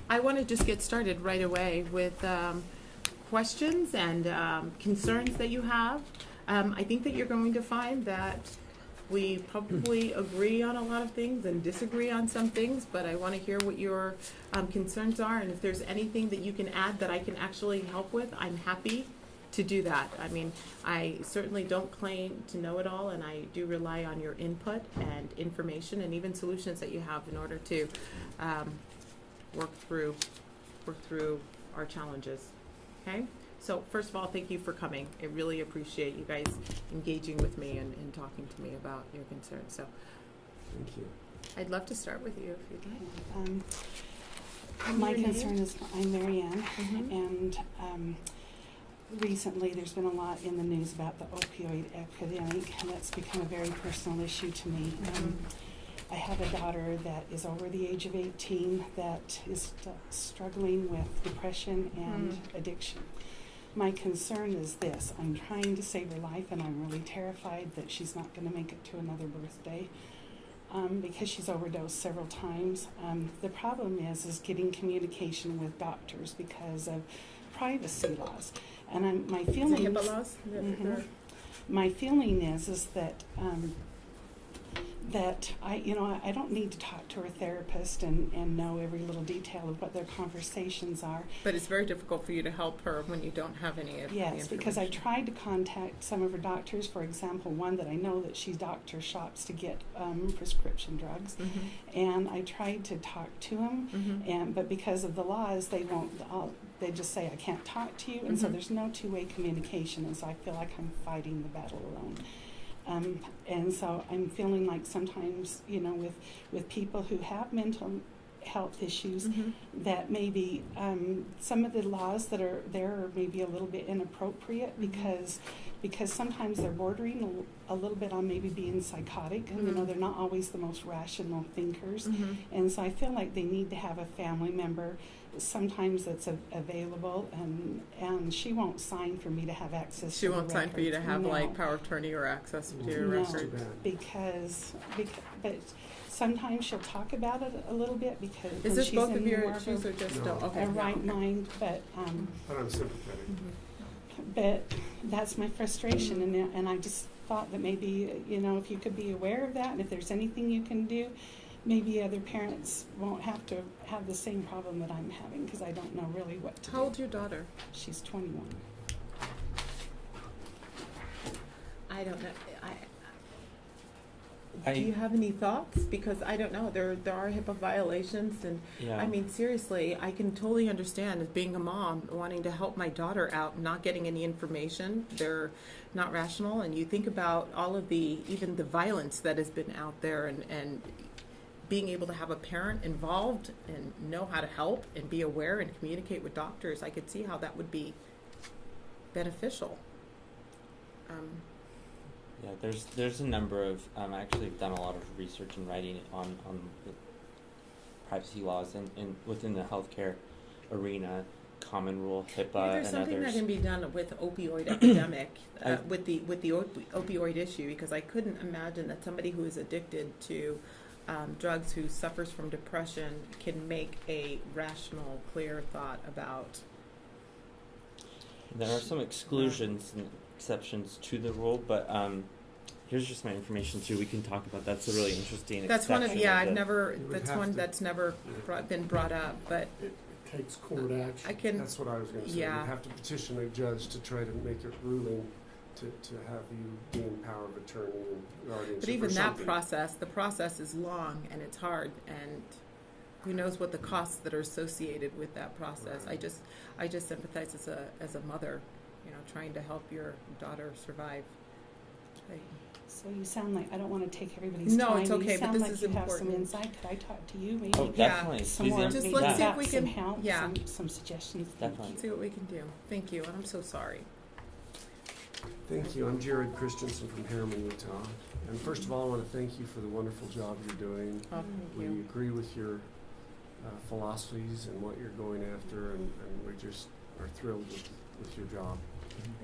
I want to just get started right away with questions and concerns that you have. I think that you're going to find that we probably agree on a lot of things and disagree on some things, but I want to hear what your concerns are, and if there's anything that you can add that I can actually help with, I'm happy to do that. I mean, I certainly don't claim to know it all, and I do rely on your input and information and even solutions that you have in order to work through our challenges. Okay? So first of all, thank you for coming. I really appreciate you guys engaging with me and talking to me about your concerns. So Thank you. I'd love to start with you if you'd like. My Your name? concern is, I'm Marianne, Mhm. and recently there's been a lot in the news about the opioid epidemic, and that's become a very personal issue to me. I have a daughter that is over the age of 18 that is struggling with depression and addiction. My concern is this: I'm trying to save her life, and I'm really terrified that she's not going to make it to another birthday. Because she's overdosed several times. The problem is getting communication with doctors because of privacy laws. And my Is it feeling HIPAA laws? my feeling is that I don't need to talk to her therapist and know every little detail of what their conversations are. But it's very difficult for you to help her when you don't have any of the information. Yes, because I tried to contact some of her doctors. For example, one that I know that she doctor shops to get prescription drugs, and I tried to talk to him, but because of the laws, they won't. They just say I can't talk to you, and so there's no two-way communication, and so I feel like I'm fighting the battle alone. And so I'm feeling like sometimes, with people who have mental health issues, that maybe some of the laws that are there are maybe a little bit inappropriate because sometimes they're bordering a little bit on maybe being psychotic, and they're not always the most rational thinkers. And so I feel like they need to have a family member sometimes that's available, and she won't sign for me to have access She to won't the sign for you to records. have No. like power of attorney or access to your No. record. But sometimes she'll talk about it a little bit because Is when this she's both in of your more issues or just No. okay? a yeah, right okay. mind, but But I'm sympathetic. but that's my frustration, and I just thought that maybe if you could be aware of that, and if there's anything you can do, maybe other parents won't have to have the same problem that I'm having, because I don't know really what to How do. old's your daughter? She's 21. I don't know. Do you have any thoughts? Because I don't know. There are HIPAA violations, and Yeah. I mean, seriously, I can totally understand as being a mom wanting to help my daughter out, not getting any information. They're not rational, and you think about all of even the violence that has been out there, and being able to have a parent involved and know how to help and be aware and communicate with doctors. I could see how that would be beneficial. Yeah, there's a number of I actually have done a lot of research and writing on the privacy laws and within the healthcare arena, common rule, HIPAA, There's and something others. that can be done with opioid epidemic, I- with the opioid issue, because I couldn't imagine that somebody who is addicted to drugs, who suffers from depression, can make a rational, clear thought about. There are some exclusions and exceptions to the rule, but here's just my information too. We can talk about that's a really interesting. That's one of exception I've the- never. You would That's have one to- that's never been brought up, but It takes court action. I can. That's what I was going to say. Yeah. You have to petition a judge to try to make a ruling to have you gain power of attorney and guardianship. But even or that something. the process is long and it's hard, and who knows what the costs that are associated with that process. Right. I just sympathize as a mother, trying to help your daughter survive. So you sound like, I don't want to take everybody's No, time. it's okay, You but sound this like is you have some important. insight. Could I talk to you maybe? Oh, Yeah. definitely. Some Please more, Just maybe let's see if about we some can- help, yeah. some suggestions. Definitely. Let's see what we can do. Thank you, and I'm so sorry. Thank you. I'm Jared Christensen from Harriman, Utah. And first of all, I want to thank you for the wonderful job you're doing. Oh, thank We you. agree with your philosophies and what you're going after, and we just are thrilled with your job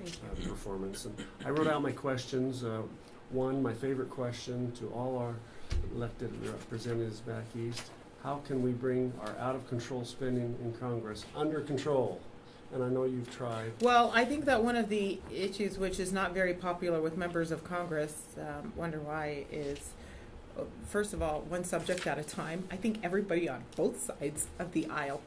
Thank you. performance. And I wrote out my questions. One, my favorite question to all our elected representatives back east: how can we bring our out-of-control spending in Congress under control? And I know you've tried. Well, I think that one of the issues which is not very popular with members of Congress, wonder why, is first of all, one subject at a time. I think everybody on both sides of the aisle,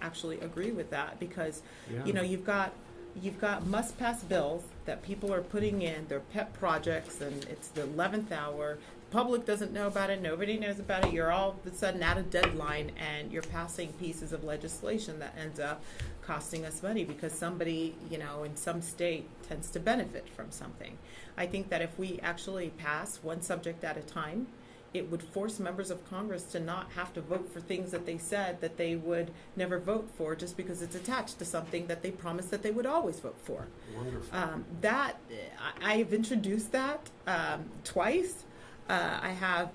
actually agree with that because, Yeah. you've got must-pass bills that people are putting in, their pet projects, and it's the 11th hour. Public doesn't know about it, nobody knows about it. You're all of a sudden at a deadline and you're passing pieces of legislation that ends up costing us money because somebody, in some state tends to benefit from something. I think that if we actually pass one subject at a time, it would force members of Congress to not have to vote for things that they said that they would never vote for just because it's attached to something that they promised that they would always vote for. Wonderful. I've introduced that twice. I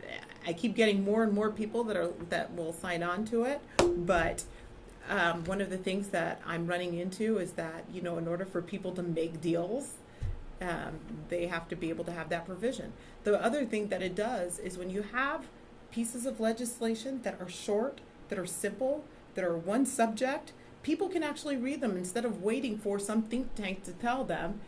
keep getting more and more people that will sign on to it, but one of the things that I'm running into is that, in order for people to make deals, they have to be able to have that provision. The other thing that it does is when you have pieces of legislation that are short, that are simple, that are one subject, people can actually read them instead of waiting for some think tank to tell them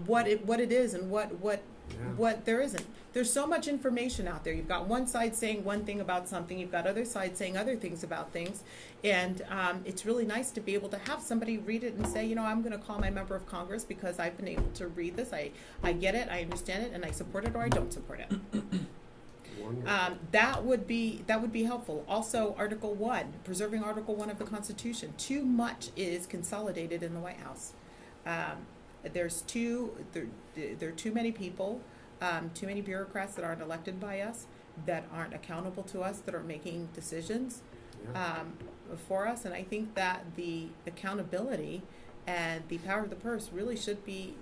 what it is and what there isn't. There's so much information out there. You've got one side saying one thing about something, you've got other sides saying other things about things, and it's really nice to be able to have somebody read it and say, I'm going to call my member of Congress because I've been able to read this, I get it, I understand it, and I support it or I don't support it. Wonderful. That would be helpful. Also, Article 1, preserving Article 1 of the Constitution. Too much is consolidated in the White House. There are too many people, too many bureaucrats that aren't elected by us, that aren't accountable to us, that are making decisions Yeah. for us. And I think that the accountability and the power of the purse really should be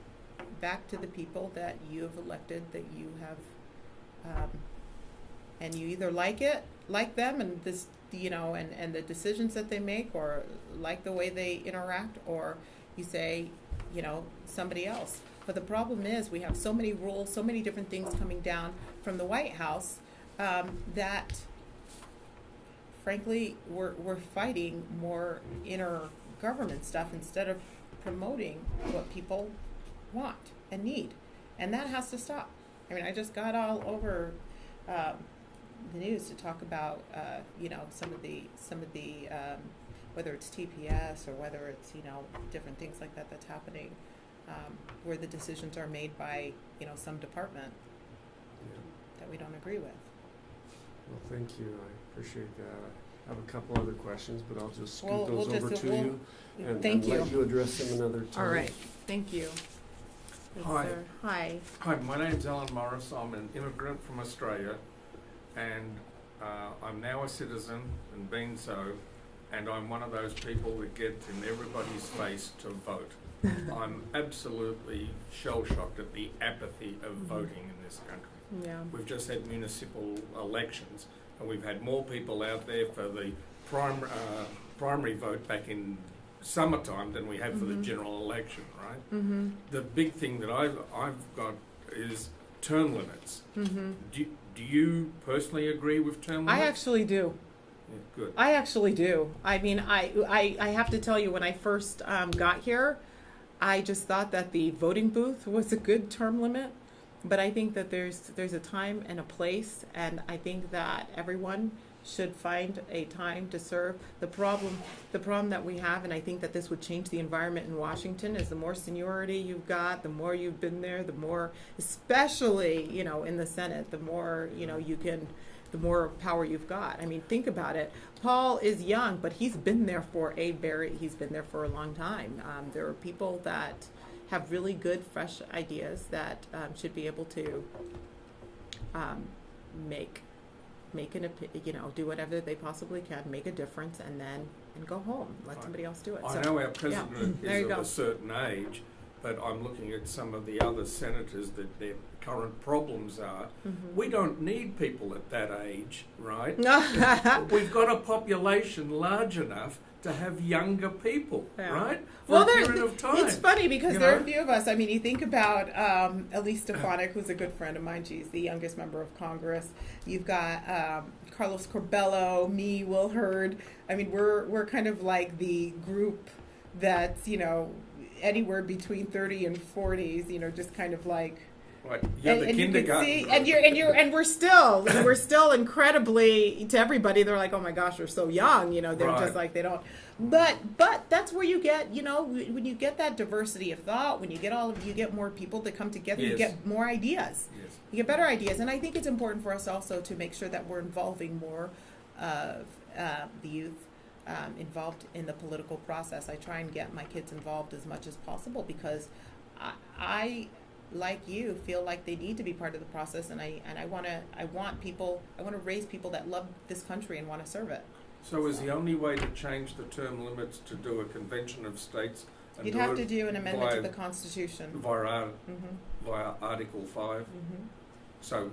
back to the people that you have elected, that you have, and you either like them and this, and the decisions that they make, or like the way they interact, or you say, somebody else. But the problem is we have so many rules, so many different things coming down from the White House that, frankly, we're fighting more inner government stuff instead of promoting what people want and need, and that has to stop. I just got all over the news to talk about some of the whether it's TPS or whether it's different things like that that's happening, where the decisions are made by some department Yeah. that we don't agree with. Well, thank you. I appreciate that. I have a couple other questions, but I'll just scoot We'll those over to you and Thank you. let you address them another time. All right, thank you. Yes, Hi. sir. Hi. Hi, my name's Alan Morris. I'm an immigrant from Australia, and I'm now a citizen, and being so, and I'm one of those people that gets in everybody's face to vote. I'm absolutely shell-shocked at the apathy of voting in this country. Yeah. We've just had municipal elections, and we've had more people out there for the primary vote back in summertime than we have for the general election, right? Mm-hmm. The big thing that I've got is term limits. Mm-hmm. Do you personally agree with term limits? I actually do. Yeah, good. I actually do. I have to tell you, when I first got here, I just thought that the voting booth was a good term limit, but I think that there's a time and a place, and I think that everyone should find a time to serve. The problem that we have, and I think that this would change the environment in Washington, is the more seniority you've got, the more you've been there, the more, especially in the Senate, the more the more power you've got. Think about it. Paul is young, but he's been there for a long time. There are people that have really good, fresh ideas that should be able to do whatever they possibly can, make a difference, and go home. Let somebody else do it. I know our president There you is of go. a certain age, but I'm looking at some of the other senators that their current problems are. Mhm. We don't need people at that age, right? Mm-hmm. We've got a population large enough to have younger people, Yeah. right? For Well, a period of time. it's funny because you there are a know? few of us. I mean, you think about Elise Stefanik, who's a good friend of mine. She's the youngest member of Congress. You've got Carlos Corbello, me, Will Hurd. I mean, we're kind of like the group that's, you know, anywhere between 30 and 40s, you know, just kind of like. Right. You're the You can kindergarten. see, group. and we're still incredibly, to everybody, they're like, oh my gosh, they're so young, you know, they're Right. just like, they don't, but that's where you get, you know, when you get that diversity of thought, when you get more people that come together, you Yes. get more ideas, Yes. you get better ideas, and I think it's important for us also to make sure that we're involving more of the youth involved in the political process. I try and get my kids involved as much as possible because I like you, feel like they need to be part of the process, and I want to raise people that love this country and want to serve it. So is the only way to change the term limits to do a convention of states? And You'd have it to do an amendment to via- the Constitution. via Article 5. So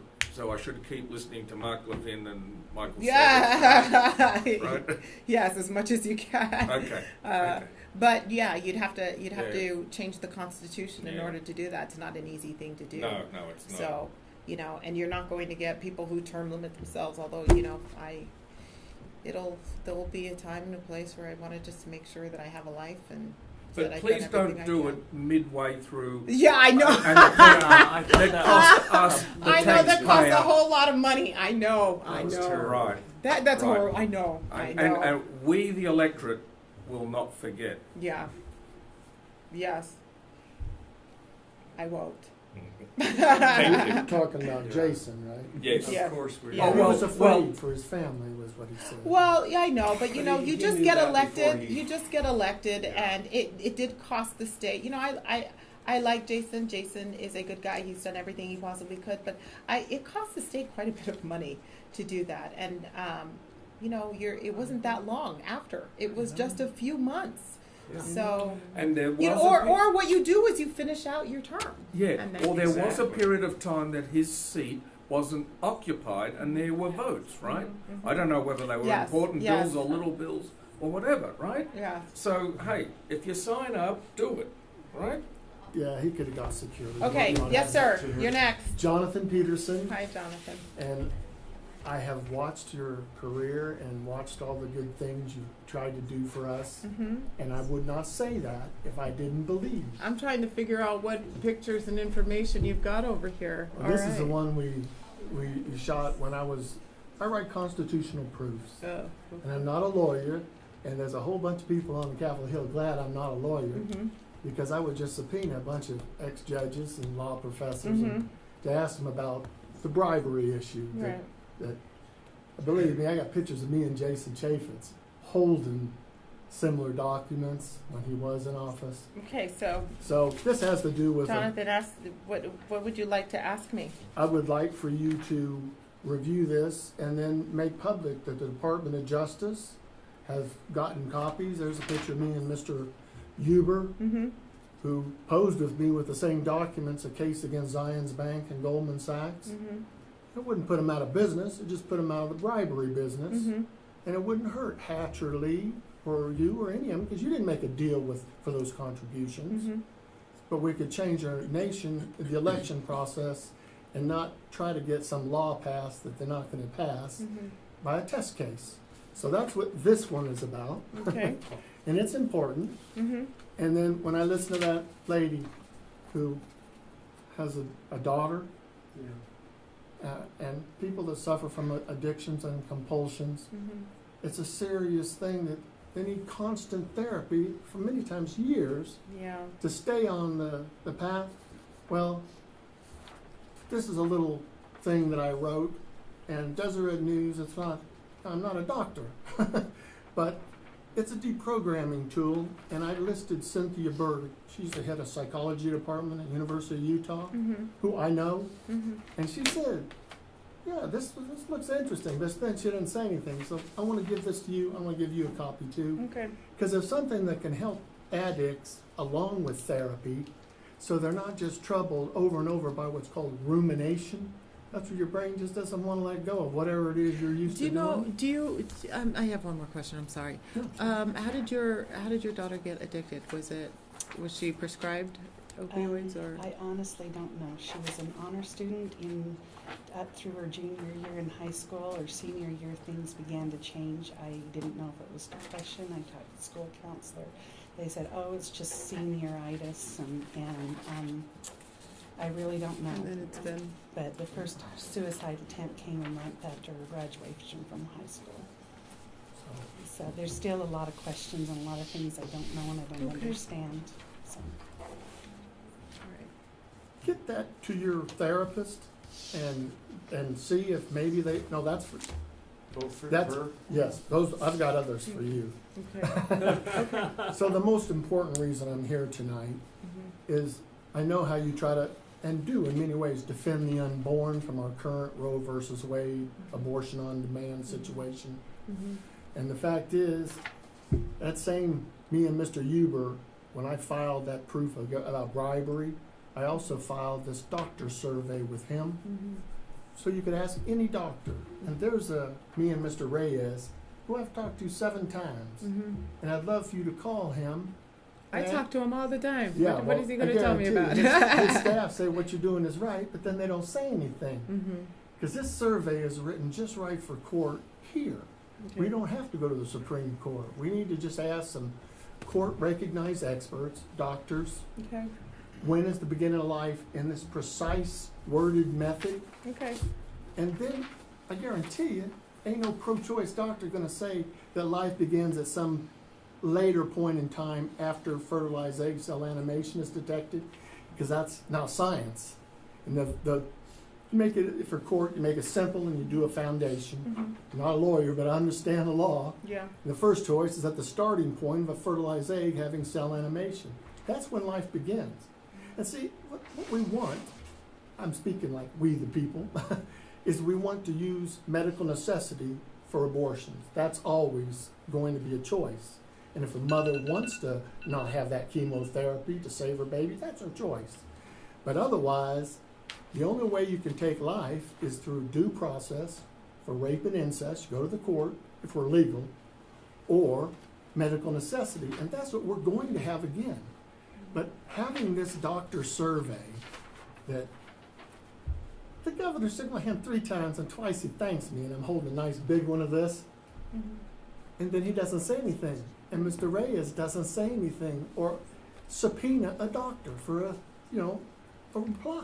I should keep listening to Mark Levin and Michael Yeah. Savage, right? Yes, as much as you can. Okay. Uh, Okay. But yeah, you'd have to Yeah. to change the Constitution in Yeah. Order to do that. It's not an easy thing to do. No, it's not. So, you know, and you're not going to get people who term limit themselves, although, you know, there will be a time and a place where I want to just make sure that I have a life and so that But I've please done everything don't I do can. it midway through. Yeah, I know. And that costs us, the I know that costs taxpayer. a whole lot of money. I know. I That was know. terrible. Right. That's Right. horrible. I know. I know. And we, the electorate, will not forget. Yeah. Yes. I won't. Thank you. Talking about Yeah. Jason, right? Yes. Yeah. Of course we Yeah. He Oh, was well- afraid for his family, was what he said. Well, yeah, I know, but you But know, he- you he just knew get that elected. before he- You just get elected, Yeah. and it did cost the state. You know, I like Jason. Jason is a good guy. He's done everything he possibly could, but it cost the state quite a bit of money to do that, and you know, it wasn't that long after. It was just a few months. Yeah. So And there was you know, or what you do is you finish out your term. yeah, and then- or there was a Exactly. period of time that his seat wasn't occupied and there were votes, right? I don't know whether they were Yes, important yes. bills or little bills or whatever, right? Yeah. So, hey, if you sign up, do it, right? Yeah, he could have got security. Okay. You want Yes, to add sir. that to You're her? next. Jonathan Peterson, Hi, Jonathan. and I have watched your career and watched all the good things you've tried to do for us, and I would not say that if I didn't believe. I'm trying to figure out what pictures and information you've got over here. Well, this All is the right. one we shot when I write constitutional proofs, Oh. and I'm not a lawyer, and there's a whole bunch of people on Capitol Hill glad I'm not a lawyer, Mhm. because I would just subpoena a bunch of ex-judges and law professors Mhm. and to ask them about the bribery issue. Right. Believe me, I got pictures of me and Jason Chaffetz holding similar documents when he was in office. Okay, so So this has to do with, Jonathan asked, what would you like to ask me? I would like for you to review this and then make public that the Department of Justice have gotten copies. There's a picture of me and Mr. Huber, Mm-hmm. who posed with me with the same documents, a case against Zions Bank and Goldman Sachs. Mm-hmm. It wouldn't put them out of business, it just put them out of the bribery business. Mm-hmm. And it wouldn't hurt Hatch or Lee or you or any of them, because you didn't make a deal for those contributions. Mm-hmm. But we could change our nation, the election process, and not try to get some law passed that they're not gonna pass Mm-hmm. by a test case. So that's what this one is about, Okay. and it's important. Mm-hmm. And then when I listen to that lady who has a daughter, Yeah. and people that suffer from addictions and compulsions, Mm-hmm. it's a serious thing that they need constant therapy for many times years Yeah. to stay on the path. Well, this is a little thing that I wrote, and Deseret News, I'm not a doctor, but it's a deprogramming tool, and I listed Cynthia Berg. She's the head of psychology department at University of Utah, Mm-hmm. who I know, Mm-hmm. and she said, yeah, this looks interesting. But then she didn't say anything, so I want to give this to you. I want to give you a copy too. Okay. Because there's something that can help addicts along with therapy, so they're not just troubled over and over by what's called rumination. That's where your brain just doesn't want to let go of whatever it is you're used to doing. I have one more question, I'm sorry. Yeah. How did your daughter get addicted? Was she prescribed opioids or? I honestly don't know. She was an honor student up through her junior year in high school. Her senior year, things began to change. I didn't know if it was depression. I talked to the school counselor. They said, "Oh, it's just senioritis," and I really don't know. And then it's been. But the first suicide attempt came a month after her graduation from high school. So there's still a lot of questions and a lot of things I don't know and I don't Okay. understand. So. Get that to your therapist and see if maybe that's for, Both for That's- her? yes, I've got others for you. Okay. So the most important reason I'm here tonight is I know how you try to, and do in many ways, defend the unborn from our current Roe versus Wade abortion on demand situation. And the fact is, that same, me and Mr. Huber, when I filed that proof about bribery, I also filed this doctor survey with him. So you could ask any doctor. And there's me and Mr. Reyes, who I've talked to 7 times. And I'd love for you to call him. I and- talk to him all the time. Yeah, What is he going to tell me I about? guarantee his staff say what you're doing is right, but then they don't say anything. Mm-hmm. Because this survey is written just right for court here. We don't have to go to the Supreme Court. We need to just ask some court-recognized experts, doctors, Okay. when is the beginning of life in this precise worded method. Okay. And then, I guarantee you, ain't no pro-choice doctor gonna say that life begins at some later point in time after fertilized egg cell animation is detected, because that's now science. And you make it, for court, you make it simple and you do a foundation. I'm not a lawyer, but I understand the law. Yeah. And the first choice is at the starting point of a fertilized egg having cell animation. That's when life begins. And see, what we want, I'm speaking like we the people, is we want to use medical necessity for abortions. That's always going to be a choice. And if a mother wants to not have that chemotherapy to save her baby, that's her choice. But otherwise, the only way you can take life is through due process for rape and incest. You go to the court if we're legal, or medical necessity. And that's what we're going to have again. But having this doctor survey that the governor shook my hand 3 times and twice he thanks me, and I'm holding a nice big one of this, and then he doesn't say anything. And Mr. Reyes doesn't say anything or subpoena a doctor for a reply.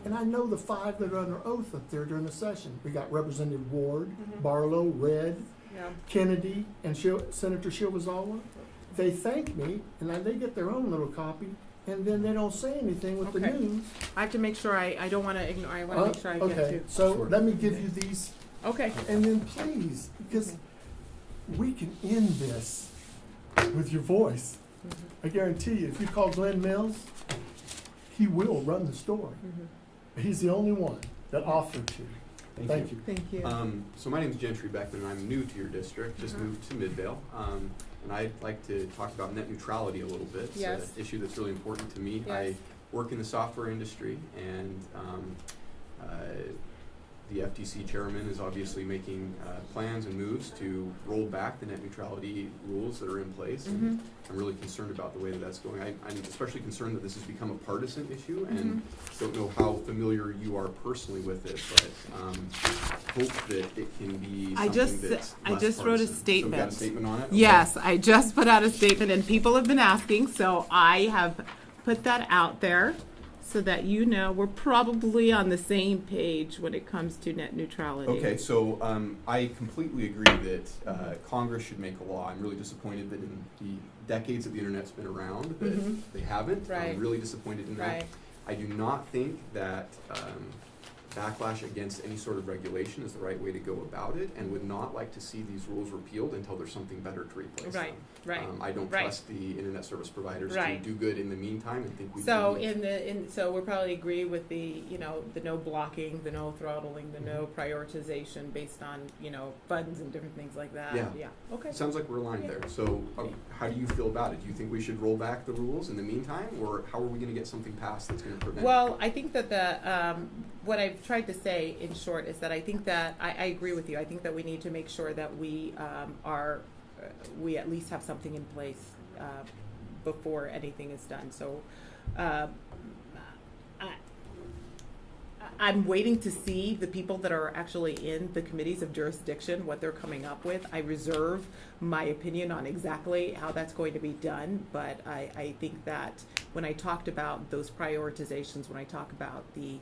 And I know the 5 that are under oath up there during the session. We got Representative Ward, Barlow, Red, Yeah. Kennedy, and Senator Shivazawa. They thank me, and then they get their own little copy, and then they don't say anything with the Okay. news. I have to make sure I don't want to ignore. I want to make sure I get Okay, to. so Sure. let me give you these, Okay. and then please, because we can end this with your voice. I guarantee you, if you call Glenn Mills, he will run the story. He's the only one that offered to. Thank you. Thank you. So my name is Gentry Beckman, and I'm new to your district, just moved to Midvale. And I'd like to talk about net neutrality a little bit. It's Yes. an issue that's really important to me. Yes. I work in the software industry, and the FTC chairman is obviously making plans and moves to roll back the net neutrality rules that are in place. And I'm really concerned about the way that that's going. I'm especially concerned that this has become a partisan issue, and don't know how familiar you are personally with it, but hope that it can be I something just- that's I less just wrote a partisan. So we got statement. a statement on it? Okay. Yes, I just put out a statement, and people have been asking, so I have put that out there so that you know we're probably on the same page when it comes to net neutrality. Okay, so I completely agree that Congress should make a law. I'm really disappointed that in the decades that the internet's been around that they haven't. Right. I'm really disappointed in that. Right. I do not think that backlash against any sort of regulation is the right way to go about it, and would not like to see these rules repealed until there's something better to replace Right, them. right, I don't right. trust the internet service providers Right. to do good in the meantime, and think we So do. so we probably agree with the the no blocking, the no throttling, the no prioritization based on funds and different things like that. Yeah. Yeah. Okay. Sounds like we're aligned Yeah. there. So how do you feel about it? Do you think we should roll back the rules in the meantime, or how are we going to get something passed that's going to prevent? Well, I think that what I've tried to say in short is that I think that, I agree with you. I think that we need to make sure that we we at least have something in place before anything is done. So I'm waiting to see the people that are actually in the committees of jurisdiction, what they're coming up with. I reserve my opinion on exactly how that's going to be done, but I think that when I talked about those prioritizations, when I talk about the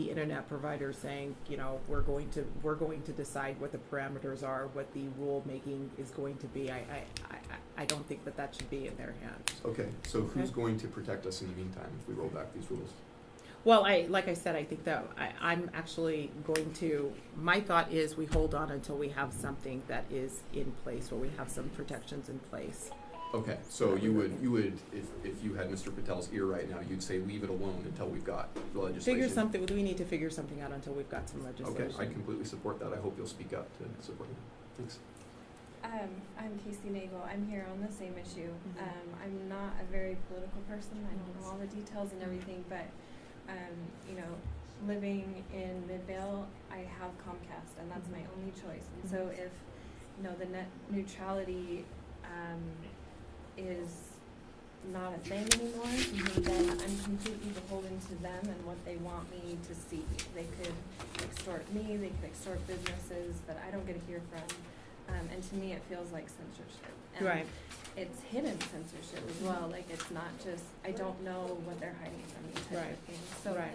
internet provider saying, you know, we're going to decide what the parameters are, what the rule making is going to be, I don't think that should be in their hands. Okay, so who's Okay. going to protect us in the meantime if we roll back these rules? Well, like I said, I think that I'm actually going to, my thought is we hold on until we have something that is in place, or we have some protections in place. Okay, so you would, if you had Mr. Patel's ear right now, you'd say leave it alone until we've got the legislation. We need to figure something out until we've got some legislation. Okay, I completely support that. I hope you'll speak up to support that. Thanks. I'm Casey Nagel. I'm here on the same issue. I'm not a very political person. I don't know all the details and everything, but you know, living in Midvale, I have Comcast, and that's my only choice. And so if, you know, the net neutrality is not a thing anymore, then I'm completely beholden to them and what they want me to see. They could extort me, they could extort businesses that I don't get to hear from. And to me, it feels like censorship. And Right. it's hidden censorship as well. Like, it's not just, I don't know what they're hiding from me type Right. of thing. So, Right.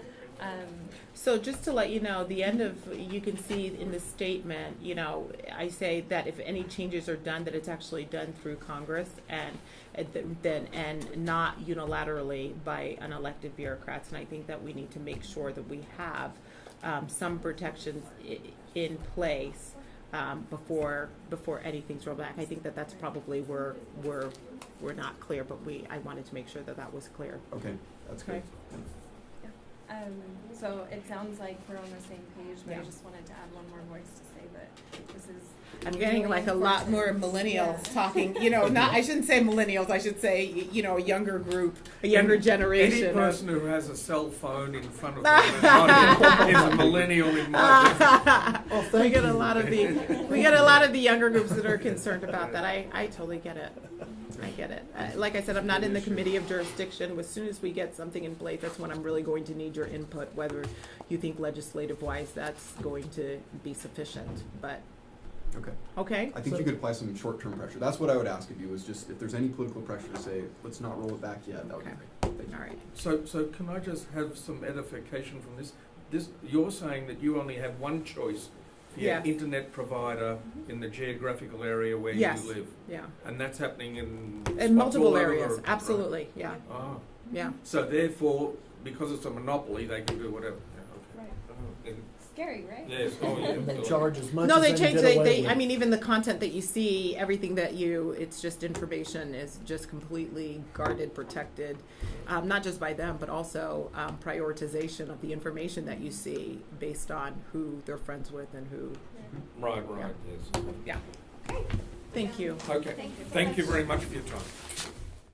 So just to let you know, the end of, you can see in the statement, you know, I say that if any changes are done, that it's actually done through Congress and not unilaterally by unelected bureaucrats. And I think that we need to make sure that we have some protections in place before anything's rolled back. I think that that's probably where we're not clear, but I wanted to make sure that was clear. Okay, that's Okay. good. so it sounds like we're on the same page, but Yeah. I just wanted to add one more voice to say that this is I'm getting really like a lot more important. millennials Yeah. talking, you know, I shouldn't say millennials, I should say, you know, a younger group, a younger generation. Any person who has a cell phone in front of them is a millennial in my definition. Oh, We thank get you. we get a lot of the younger groups that are concerned about that. I totally get it. I get it. Like I said, I'm not in the committee of jurisdiction. As soon as we get something in place, that's when I'm really going to need your input, whether you think legislative-wise that's going to be sufficient. But, Okay. okay? I think you could apply some short-term pressure. That's what I would ask of you, is just if there's any political pressure to say, let's not roll it back yet, that would be Okay. great. Thank you. All right. So can I just have some edification from this? You're saying that you only have one choice for your Yes. internet provider in the geographical area where Yes. you live, Yeah. and that's happening in In spots multiple all over, areas. right? Absolutely. Yeah. Ah, Yeah. so therefore, because it's a monopoly, they can do whatever. Right. Yeah, okay. Scary, right? Yes. Oh, yeah. And they charge as much No, as they they change. get away They. with. I mean, even the content that you see, everything that it's just information is just completely guarded, protected, not just by them, but also prioritization of the information that you see based on who they're friends with and who. Right, yes. Yeah. Thank you. Okay. Thank you so Thank you much. very much for your time.